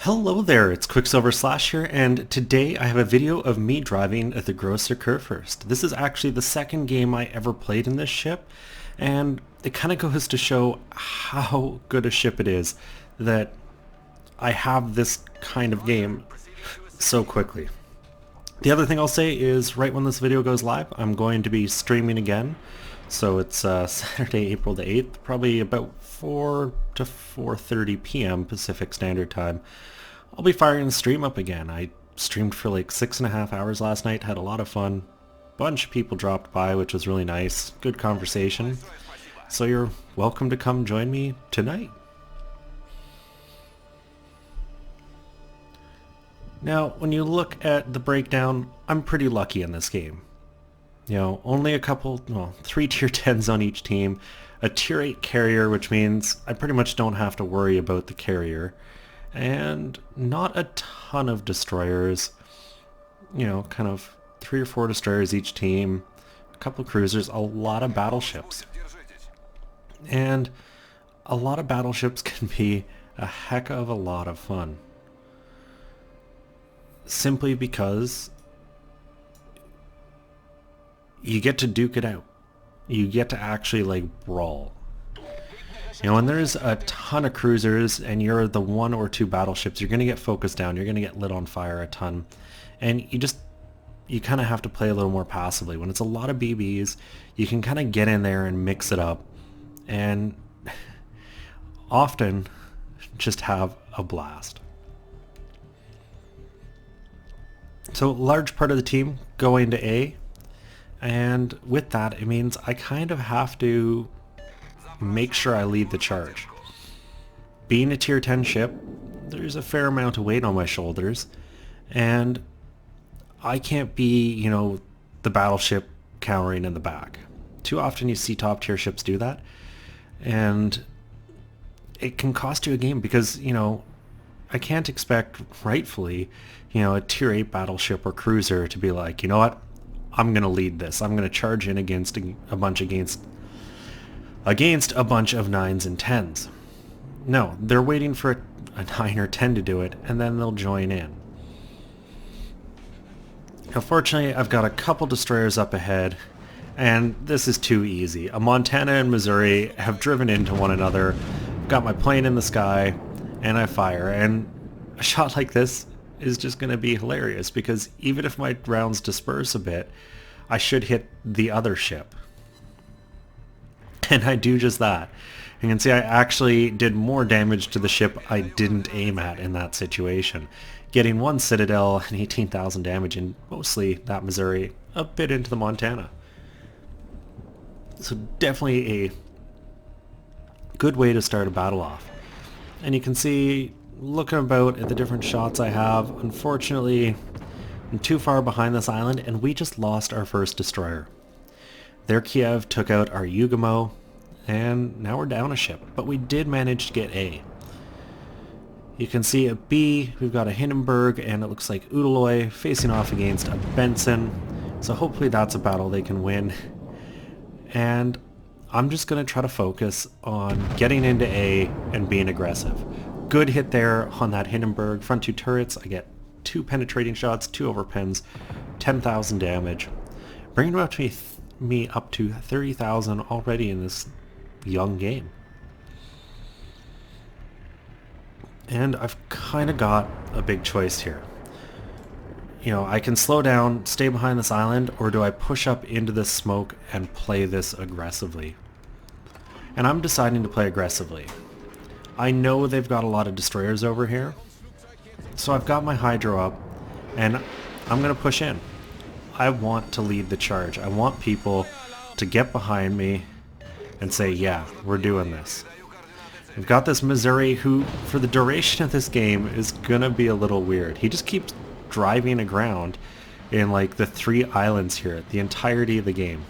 Hello there, it's Qckslvrslash here, and today I have a video of me driving the Grosser Kurfürst. This is actually the second game I ever played in this ship, and it kind of goes to show how good a ship it is that I have this kind of game so quickly. The other thing I'll say is right when this video goes live, I'm going to be streaming again. So it's Saturday, April the 8th, probably about 4 to 4:30 p.m. Pacific Standard Time. I'll be firing the stream up again. I streamed for like 6.5 hours last night, had a lot of fun. Bunch of people dropped by, which was really nice. Good conversation. So you're welcome to come join me tonight. Now, when you look at the breakdown, I'm pretty lucky in this game. You know, only a couple, well, 3 tier 10s on each team, a tier 8 carrier, which means I pretty much don't have to worry about the carrier, and not a ton of destroyers, you know, kind of 3 or 4 destroyers each team, a couple of cruisers, a lot of battleships. And a lot of battleships can be a heck of a lot of fun. Simply because you get to duke it out. You get to actually like brawl. You know, when there's a ton of cruisers and you're the 1 or 2 battleships, you're going to get focused down, you're going to get lit on fire a ton. And you kind of have to play a little more passively. When it's a lot of BBs, you can kind of get in there and mix it up and often just have a blast. So large part of the team going to A. And with that, it means I kind of have to make sure I lead the charge. Being a tier 10 ship, there's a fair amount of weight on my shoulders, and I can't be, you know, the battleship cowering in the back. Too often you see top tier ships do that, and it can cost you a game because, you know, I can't expect, rightfully, you know, a tier 8 battleship or cruiser to be like, you know what? I'm going to lead this. I'm going to charge in against a bunch of 9s and 10s. No, they're waiting for a 9 or 10 to do it, and then they'll join in. Now, fortunately, I've got a couple destroyers up ahead, and this is too easy. A Montana and Missouri have driven into one another. I've got my plane in the sky, and I fire. And a shot like this is just going to be hilarious because even if my rounds disperse a bit, I should hit the other ship. And I do just that. You can see I actually did more damage to the ship I didn't aim at in that situation. Getting 1 Citadel and 18,000 damage in mostly that Missouri, a bit into the Montana. So definitely a good way to start a battle off. And you can see, looking about at the different shots I have, unfortunately I'm too far behind this island and we just lost our first destroyer. Their Kiev took out our Yugamo and now we're down a ship, but we did manage to get A. You can see at B we've got a Hindenburg and it looks like Udaloy facing off against a Benson, so hopefully that's a battle they can win. And I'm just going to try to focus on getting into A and being aggressive. Good hit there on that Hindenburg. Front 2 turrets. I get 2 penetrating shots, 2 overpens, 10,000 damage. Bringing me up to 30,000 already in this young game. And I've kind of got a big choice here. You know, I can slow down, stay behind this island, or do I push up into this smoke and play this aggressively? And I'm deciding to play aggressively. I know they've got a lot of destroyers over here, so I've got my Hydro up, and I'm going to push in. I want to lead the charge. I want people to get behind me and say, yeah, we're doing this. We've got this Missouri who, for the duration of this game, is going to be a little weird. He just keeps driving aground in like the 3 islands here, the entirety of the game.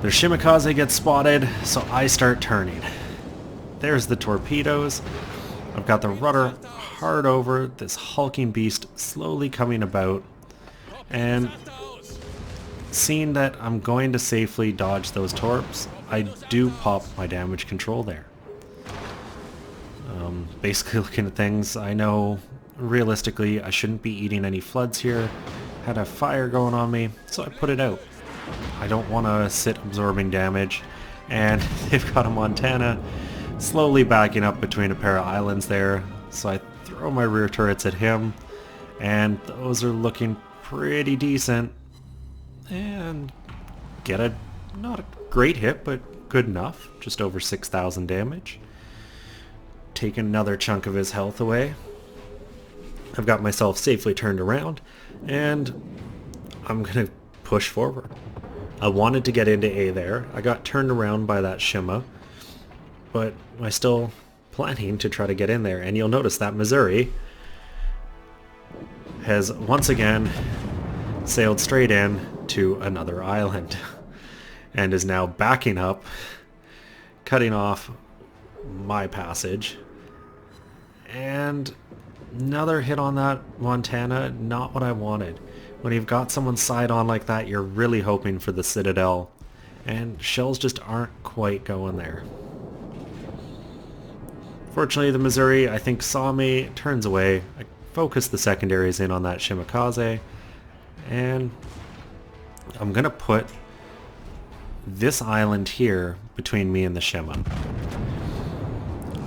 Their Shimikaze gets spotted, so I start turning. There's the torpedoes. I've got the rudder hard over, this hulking beast slowly coming about, and seeing that I'm going to safely dodge those torps, I do pop my damage control there. basically looking at things. I know realistically I shouldn't be eating any floods here. Had a fire going on me, so I put it out. I don't want to sit absorbing damage, and they've got a Montana slowly backing up between a pair of islands there, so I throw my rear turrets at him, and those are looking pretty decent, and get a, not a great hit, but good enough, just over 6,000 damage. Take another chunk of his health away. I've got myself safely turned around, and I'm gonna push forward. I wanted to get into A there. I got turned around by that Shima, but I'm still planning to try to get in there. And you'll notice that Missouri has once again sailed straight in to another island and is now backing up, cutting off my passage. And another hit on that Montana, not what I wanted. When you've got someone side on like that, you're really hoping for the Citadel, and shells just aren't quite going there. Fortunately, the Missouri, I think, saw me, turns away. I focused the secondaries in on that Shimakaze, and I'm gonna put this island here between me and the Shima.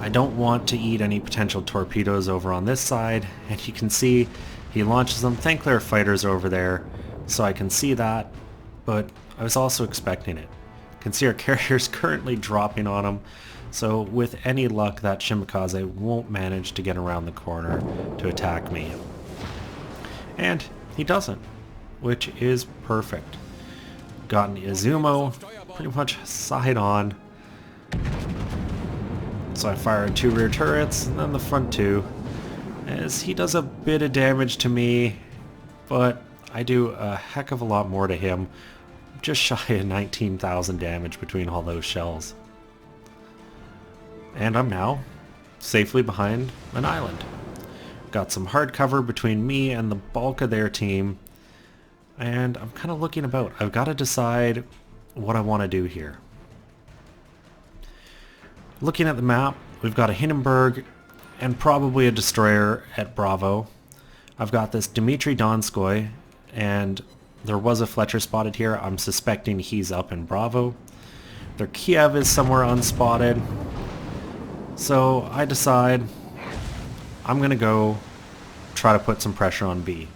I don't want to eat any potential torpedoes over on this side, and you can see he launches them. Thank there are fighters over there, so I can see that, but I was also expecting it. You can see our carrier's currently dropping on him, so with any luck that Shimakaze won't manage to get around the corner to attack me. And he doesn't, which is perfect. Gotten Izumo pretty much side on. So I fire 2 rear turrets, and then the front 2, as he does a bit of damage to me, but I do a heck of a lot more to him, just shy of 19,000 damage between all those shells. And I'm now safely behind an island. Got some hard cover between me and the bulk of their team, and I'm kind of looking about. I've got to decide what I want to do here. Looking at the map, we've got a Hindenburg and probably a destroyer at Bravo. I've got this Dmitry Donskoy, and there was a Fletcher spotted here. I'm suspecting he's up in Bravo. Their Kiev is somewhere unspotted. So I decide I'm going to go try to put some pressure on B.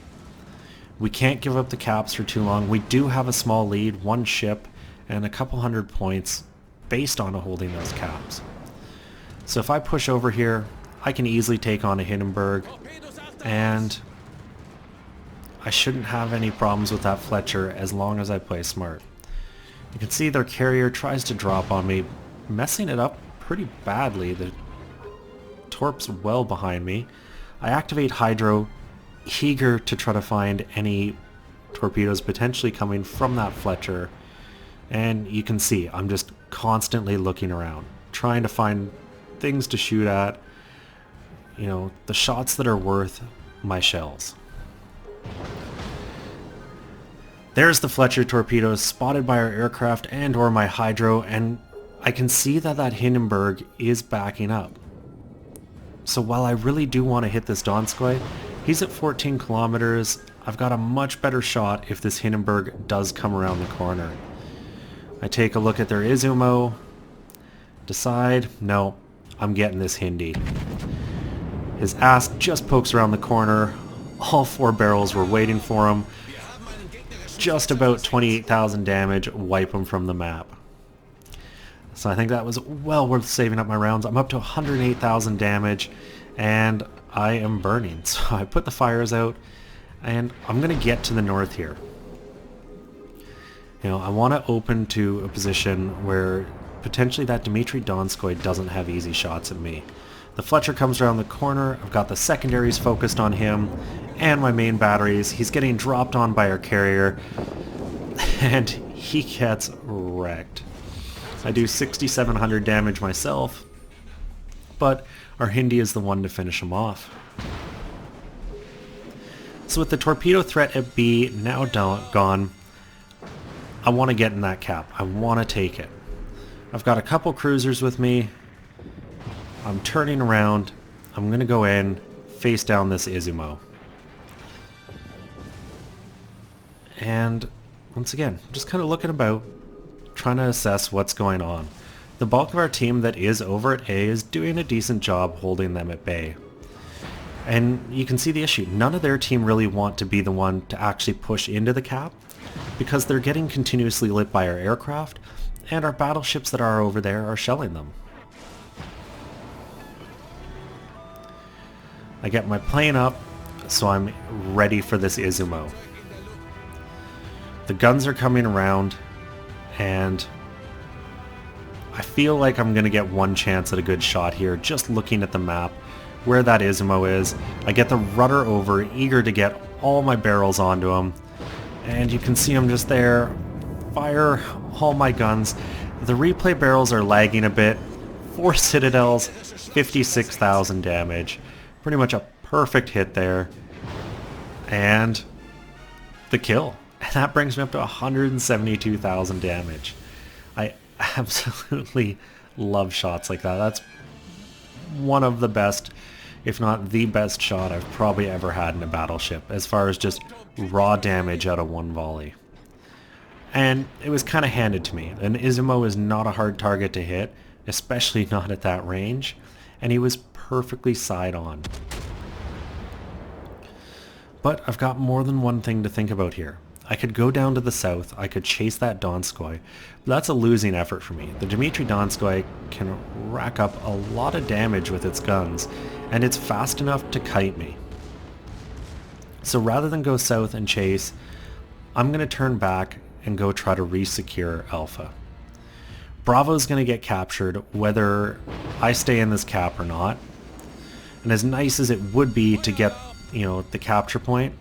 We can't give up the caps for too long. We do have a small lead, 1 ship, and a couple hundred points based on holding those caps. So if I push over here, I can easily take on a Hindenburg, and I shouldn't have any problems with that Fletcher as long as I play smart. You can see their carrier tries to drop on me, messing it up pretty badly. The Torp's well behind me. I activate Hydro, eager to try to find any torpedoes potentially coming from that Fletcher, and you can see I'm just constantly looking around, trying to find things to shoot at, you know, the shots that are worth my shells. There's the Fletcher torpedoes spotted by our aircraft and or my Hydro, and I can see that that Hindenburg is backing up. So while I really do want to hit this Donskoy, he's at 14 kilometers. I've got a much better shot if this Hindenburg does come around the corner. I take a look at their Izumo, decide, no, I'm getting this Hindi. His ass just pokes around the corner. All 4 barrels were waiting for him. Just about 28,000 damage, wipe him from the map. So I think that was well worth saving up my rounds. I'm up to 108,000 damage, and I am burning. So I put the fires out, and I'm going to get to the north here. You know, I want to open to a position where potentially that Dmitry Donskoy doesn't have easy shots at me. The Fletcher comes around the corner. I've got the secondaries focused on him and my main batteries. He's getting dropped on by our carrier, and he gets wrecked. I do 6,700 damage myself, but our Hindi is the one to finish him off. So with the torpedo threat at B now gone, I want to get in that cap. I want to take it. I've got a couple cruisers with me. I'm turning around, I'm going to go in, face down this Izumo. And once again, just kind of looking about, trying to assess what's going on. The bulk of our team that is over at A is doing a decent job holding them at bay. And you can see the issue. None of their team really want to be the one to actually push into the cap, because they're getting continuously lit by our aircraft, and our battleships that are over there are shelling them. I get my plane up, so I'm ready for this Izumo. The guns are coming around, and I feel like I'm going to get one chance at a good shot here, just looking at the map where that Izumo is. I get the rudder over, eager to get all my barrels onto him, and you can see him just there. Fire all my guns. The replay barrels are lagging a bit. 4 citadels, 56,000 damage. Pretty much a perfect hit there. And the kill. And that brings me up to 172,000 damage. I absolutely love shots like that. That's one of the best, if not the best shot I've probably ever had in a battleship, as far as just raw damage out of one volley. And it was kind of handed to me. An Izumo is not a hard target to hit, especially not at that range, and he was perfectly side on. But I've got more than one thing to think about here. I could go down to the south, I could chase that Donskoy, but that's a losing effort for me. The Dmitry Donskoy can rack up a lot of damage with its guns, and it's fast enough to kite me. So rather than go south and chase, I'm going to turn back and go try to re-secure Alpha. Bravo's going to get captured whether I stay in this cap or not, and as nice as it would be to get, the capture point,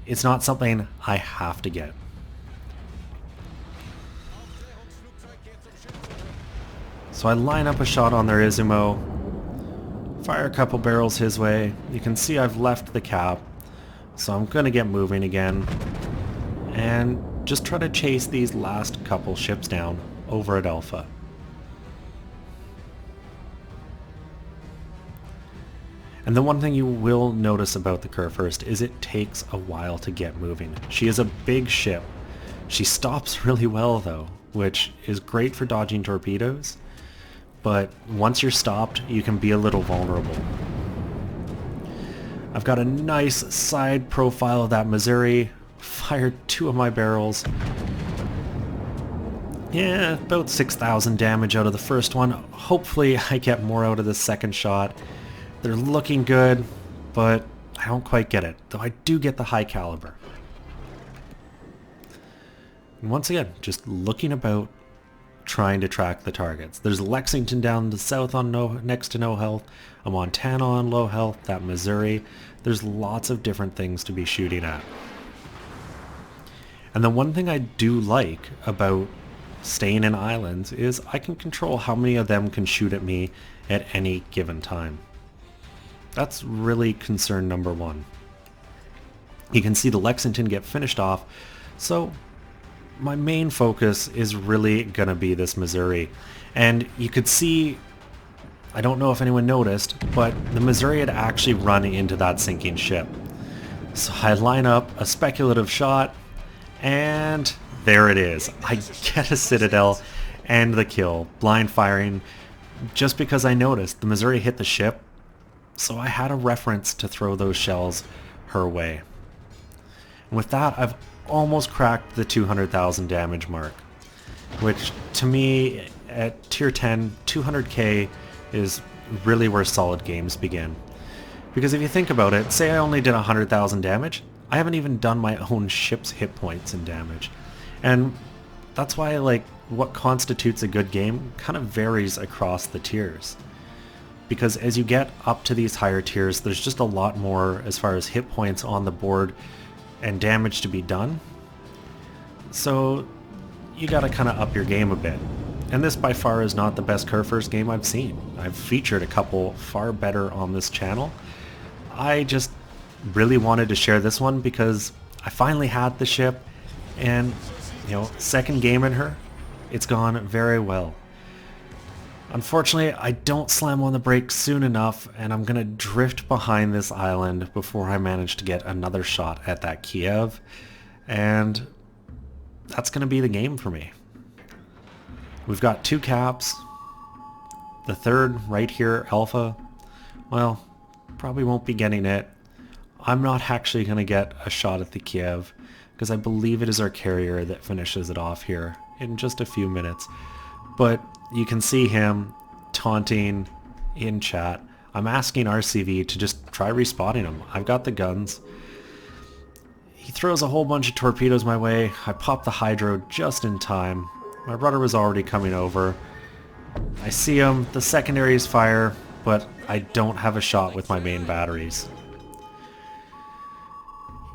it's not something I have to get. So I line up a shot on their Izumo, fire a couple barrels his way. You can see I've left the cap, so I'm going to get moving again and just try to chase these last couple ships down over at Alpha. And the one thing you will notice about the Kurfürst is it takes a while to get moving. She is a big ship. She stops really well though, which is great for dodging torpedoes, but once you're stopped, you can be a little vulnerable. I've got a nice side profile of that Missouri, fired 2 of my barrels. Yeah, about 6,000 damage out of the first one. Hopefully I get more out of the second shot. They're looking good, but I don't quite get it, though I do get the high caliber. And once again, just looking about, trying to track the targets. There's Lexington down the south on next to no health, a Montana on low health, that Missouri. There's lots of different things to be shooting at. And the one thing I do like about staying in islands is I can control how many of them can shoot at me at any given time. That's really concern number one. You can see the Lexington get finished off, so my main focus is really going to be this Missouri. And you could see, I don't know if anyone noticed, but the Missouri had actually run into that sinking ship. So I line up a speculative shot, and there it is. I get a Citadel and the kill, blind firing, just because I noticed the Missouri hit the ship. So I had a reference to throw those shells her way. And with that, I've almost cracked the 200,000 damage mark, which to me at tier 10, 200k is really where solid games begin. Because if you think about it, say I only did 100,000 damage, I haven't even done my own ship's hit points and damage. And that's why what constitutes a good game kind of varies across the tiers. Because as you get up to these higher tiers, there's just a lot more as far as hit points on the board and damage to be done. So you gotta kind of up your game a bit. And this by far is not the best Kurfürst game I've seen. I've featured a couple far better on this channel. I just really wanted to share this one because I finally had the ship, and second game in her, it's gone very well. Unfortunately, I don't slam on the brakes soon enough, and I'm going to drift behind this island before I manage to get another shot at that Kiev, and that's going to be the game for me. We've got 2 caps. The third right here, Alpha, well, probably won't be getting it. I'm not actually going to get a shot at the Kiev, because I believe it is our carrier that finishes it off here in just a few minutes. But you can see him taunting in chat. I'm asking RCV to just try respotting him. I've got the guns. He throws a whole bunch of torpedoes my way. I pop the hydro just in time. My rudder was already coming over. I see him. The secondaries fire, but I don't have a shot with my main batteries.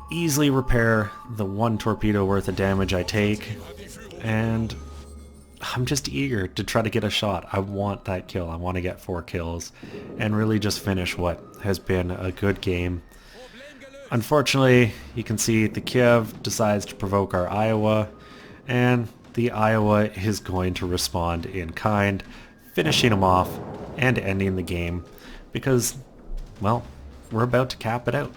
Easily repair the 1 torpedo worth of damage I take, and I'm just eager to try to get a shot. I want that kill. I want to get 4 kills and really just finish what has been a good game. Unfortunately, you can see the Kiev decides to provoke our Iowa, and the Iowa is going to respond in kind, finishing him off and ending the game because, well, we're about to cap it out.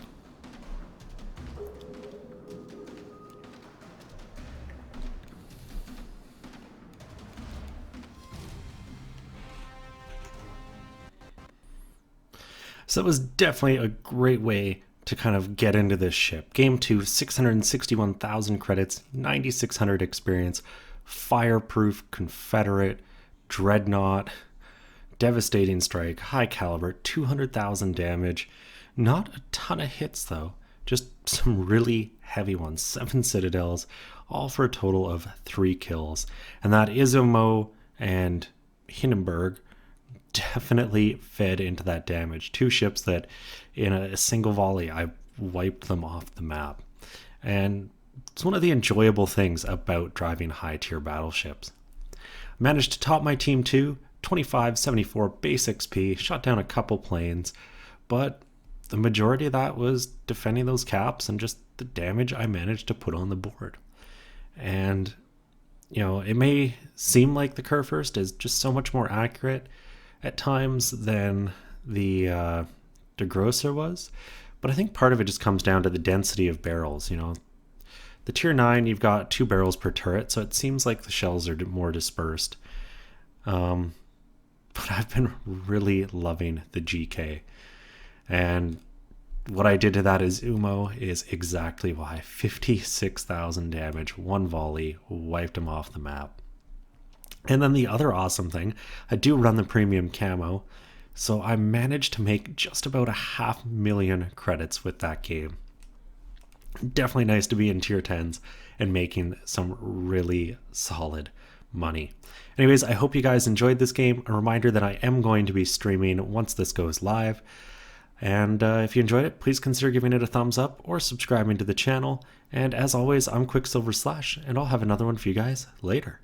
So it was definitely a great way to kind of get into this ship. Game 2, 661,000 credits, 9,600 experience, fireproof, Confederate, dreadnought, devastating strike, high caliber, 200,000 damage. Not a ton of hits though, just some really heavy ones, 7 citadels, all for a total of 3 kills. And that Izumo and Hindenburg definitely fed into that damage. 2 ships that in a single volley I wiped them off the map. And it's one of the enjoyable things about driving high tier battleships. I managed to top my team too, 2574 base XP, shot down a couple planes, but the majority of that was defending those caps and just the damage I managed to put on the board. And you know, it may seem like the Kurfürst is just so much more accurate at times than the De Grosser was, but I think part of it just comes down to the density of barrels. You know, the tier 9, you've got 2 barrels per turret, so it seems like the shells are more dispersed. But I've been really loving the GK, and what I did to that Izumo is exactly why. 56,000 damage, 1 volley, wiped him off the map. And then the other awesome thing, I do run the premium camo, so I managed to make just about 500,000 credits with that game. Definitely nice to be in tier 10s and making some really solid money. Anyways, I hope you guys enjoyed this game. A reminder that I am going to be streaming once this goes live. And if you enjoyed it, please consider giving it a thumbs up or subscribing to the channel. And as always, I'm Qckslvrslash, and I'll have another one for you guys later.